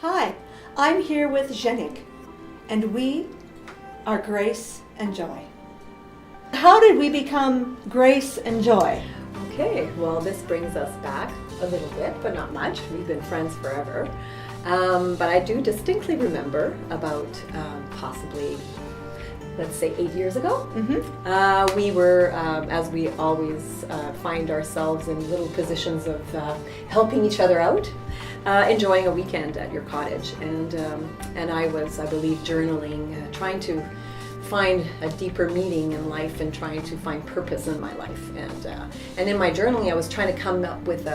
Hi, I'm here with Janique, and we are Grace and Joy. How did we become Grace and Joy? Okay, well, this brings us back a little bit, but not much. We've been friends forever. But I do distinctly remember about possibly, let's say, 8 years ago. We were, as we always find ourselves in little positions of helping each other out, enjoying a weekend at your cottage. And I was, I believe, journaling, trying to find a deeper meaning in life and trying to find purpose in my life. And in my journaling, I was trying to come up with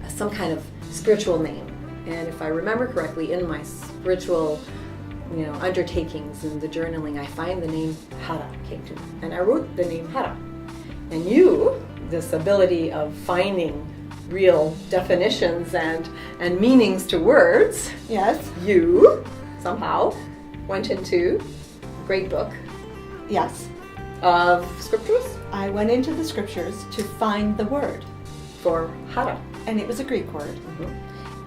some kind of spiritual name. And if I remember correctly, in my spiritual, undertakings in the journaling, I find the name Hara came to me. And I wrote the name Hara. And you, this ability of finding real definitions and meanings to words, Yes. you somehow went into a great book Yes. of scriptures I went into the scriptures to find the word, for Hara. and it was a Greek word.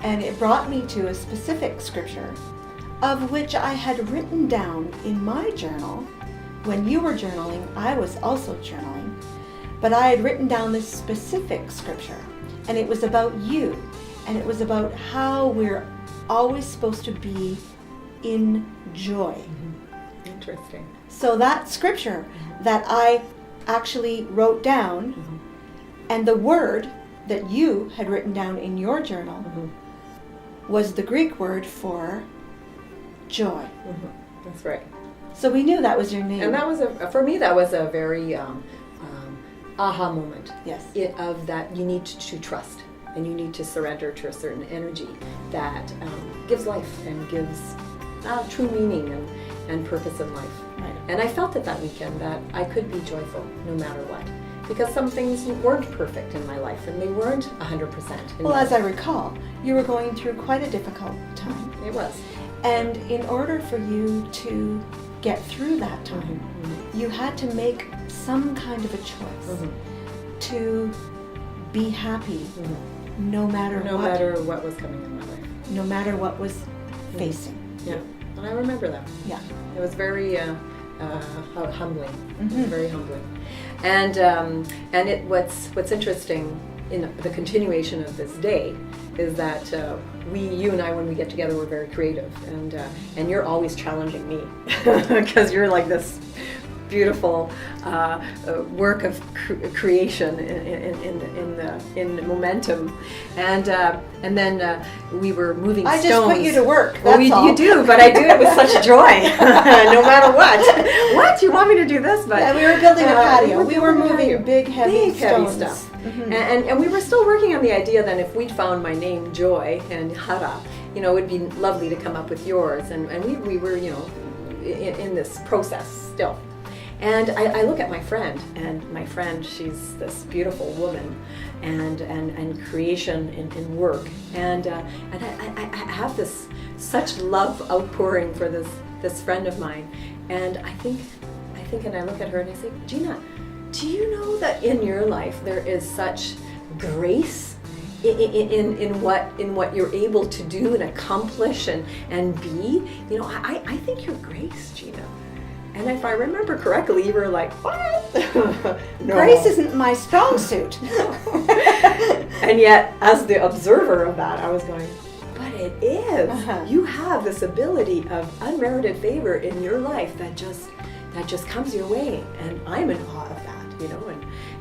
And it brought me to a specific scripture of which I had written down in my journal. When you were journaling, I was also journaling, but I had written down this specific scripture, and it was about you, and it was about how we're always supposed to be in joy. Interesting. So that scripture that I actually wrote down, and the word that you had written down in your journal was the Greek word for joy. That's right. So we knew that was your name. And that was for me, that was a very aha moment. Yes. Of that you need to trust and you need to surrender to a certain energy that gives life and gives true meaning and purpose in life. Right. And I felt it that weekend that I could be joyful no matter what. Because some things weren't perfect in my life and they weren't 100%. Well, as I recall, you were going through quite a difficult time. It was. And in order for you to get through that time, you had to make some kind of a choice to be happy no matter what was coming in my life. No matter what was facing. Yeah, and I remember that. Yeah. It was very humbling. It was very humbling. And what's interesting in the continuation of this day is that you and I, when we get together, we're very creative, and you're always challenging me because you're like this beautiful work of creation in momentum, and then we were moving stones. I just put you to work. Well, that's all. you do, but I do it with such joy, no matter what. What, you want me to do this? But yeah, we were building a patio. We were moving big, heavy stones. Stuff. And we were still working on the idea that if we'd found my name Joy and Hara, it would be lovely to come up with yours, and we were in this process still. And I look at my friend, she's this beautiful woman, and creation in work, and I have this such love outpouring for this friend of mine, and I think, and I look at her and I say, Gina, do you know that in your life there is such grace in what you're able to do and accomplish and be? I think you're Grace, Gina. And if I remember correctly, you were like, what? No. Grace isn't my strong suit. And yet, as the observer of that, I was going, but it is. You have this ability of unmerited favor in your life that just comes your way. And I'm in awe of that,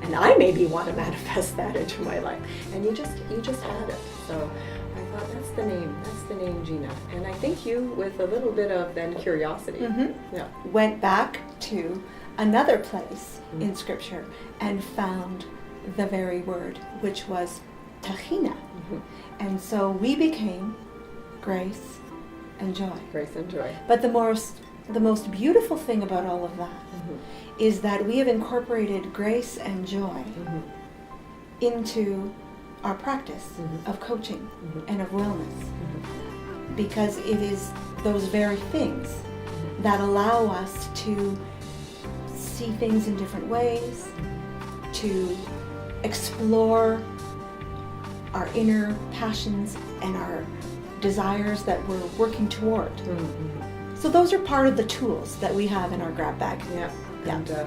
and I maybe want to manifest that into my life. And you just had it. So I thought, that's the name Gina. And I think you, with a little bit of then curiosity, went back to another place in Scripture and found the very word, which was tahina. And so we became Grace and Joy. Grace and Joy. But the most beautiful thing about all of that is that we have incorporated grace and joy into our practice of coaching and of wellness, because it is those very things that allow us to see things in different ways, to explore our inner passions and our desires that we're working toward. So those are part of the tools that we have in our grab bag. Yeah. Yeah.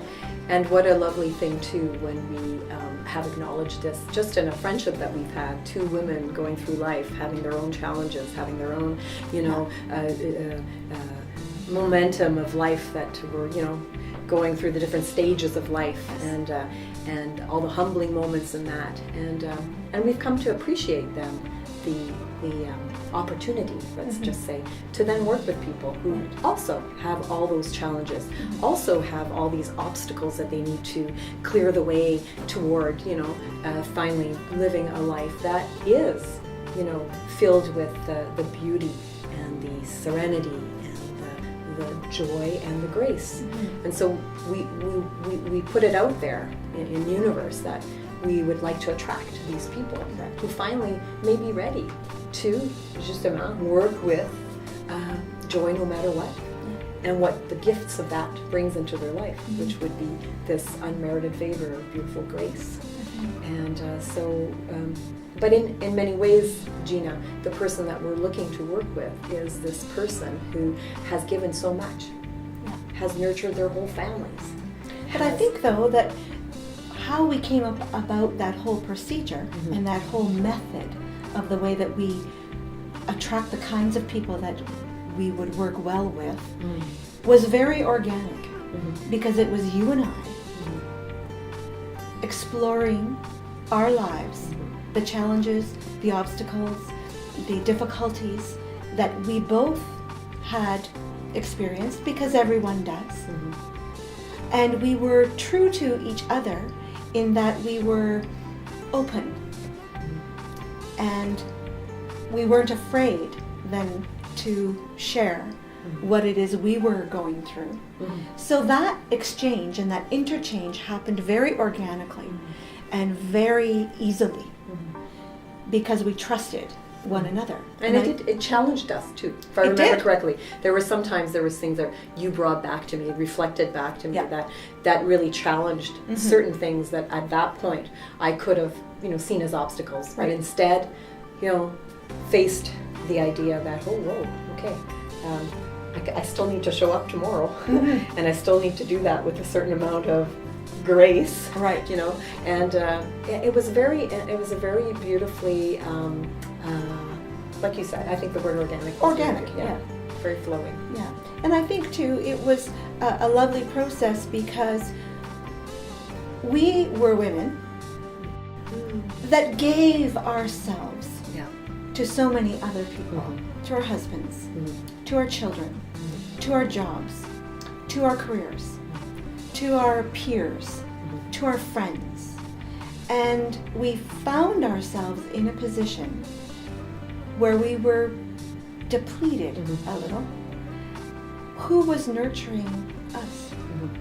And what a lovely thing too when we have acknowledged this, just in a friendship that we've had, two women going through life, having their own challenges, having their own, momentum of life that we're, going through the different stages of life, and all the humbling moments in that, and we've come to appreciate them, the opportunity, let's just say, to then work with people who also have all those challenges, also have all these obstacles that they need to clear the way toward, finally living a life that is, filled with the beauty and the serenity and the joy and the grace. And so we put it out there in the universe that we would like to attract these people who finally may be ready to just work with joy no matter what, and what the gifts of that brings into their life, which would be this unmerited favor of beautiful grace. And but in many ways, Gina, the person that we're looking to work with is this person who has given so much, has nurtured their whole families. But I think, though, that how we came up about that whole procedure and that whole method of the way that we attract the kinds of people that we would work well with was very organic, because it was you and I exploring our lives, the challenges, the obstacles, the difficulties that we both had experienced, because everyone does. And we were true to each other in that we were open, and we weren't afraid then to share what it is we were going through. So that exchange and that interchange happened very organically and very easily, because we trusted one another. And it challenged us too, if I remember correctly. There were sometimes there was things that you brought back to me, reflected back to me, that really challenged certain things that at that point I could have seen as obstacles, but instead faced the idea that I still need to show up tomorrow, and I still need to do that with a certain amount of grace, and it was a very beautifully, like you said, I think the word organic, very flowing. And I think too it was a lovely process, because we were women that gave ourselves to so many other people, to our husbands, to our children, to our jobs, to our careers, to our peers, to our friends. And we found ourselves in a position where we were depleted a little. Who was nurturing us?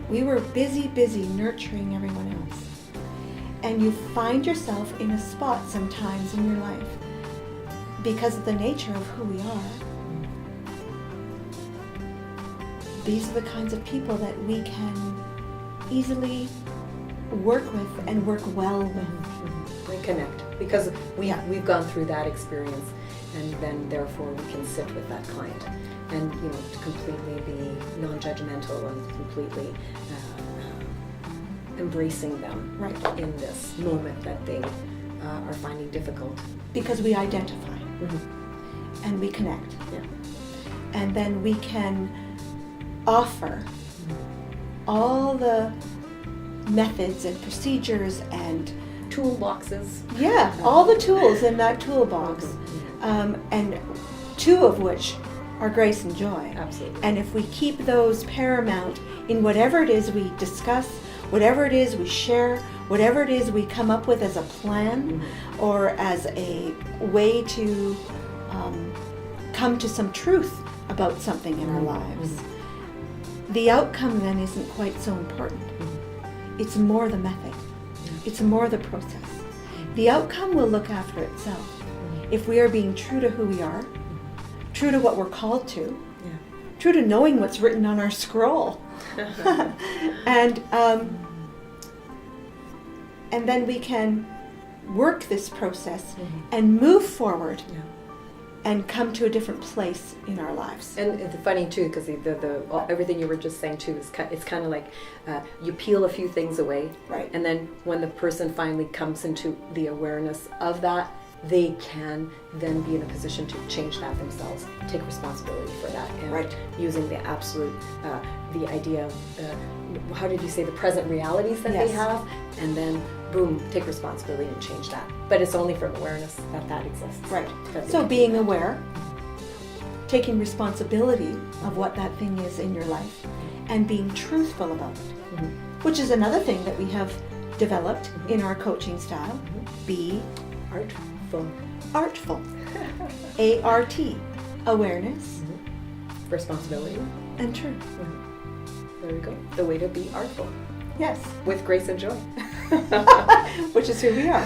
We were busy nurturing everyone else. And you find yourself in a spot sometimes in your life, because of the nature of who we are. These are the kinds of people that we can easily work with and work well with. We connect, because we've gone through that experience, and then therefore we can sit with that client and to completely be non-judgmental and completely embracing them in this moment that they are finding difficult. Because we identify and we connect, and then we can offer all the methods and procedures and toolboxes. All the tools in that toolbox, and two of which are grace and joy. Absolutely. And if we keep those paramount in whatever it is we discuss, whatever it is we share, whatever it is we come up with as a plan or as a way to come to some truth about something in our lives, the outcome then isn't quite so important. It's more the method. It's more the process. The outcome will look after itself if we are being true to who we are, true to what we're called to, true to knowing what's written on our scroll. And then we can work this process and move forward and come to a different place in our lives. And it's funny too, because everything you were just saying too is it's kind of like you peel a few things away, Right. and then when the person finally comes into the awareness of that, they can then be in a position to change that themselves, take responsibility for that, and Right. using the absolute, the idea of, how did you say, the present realities that Yes. they have, and then boom, take responsibility and change that. But it's only from awareness that exists. Right. That they So can do being that. aware, taking responsibility of what that thing is in your life, and being truthful about it, Mhm. which is another thing that we have developed in our coaching style. Be Artful. artful. A-R-T. Awareness Responsibility. and truth. There we go. The way to be artful. Yes. With grace and joy. Which is who we are.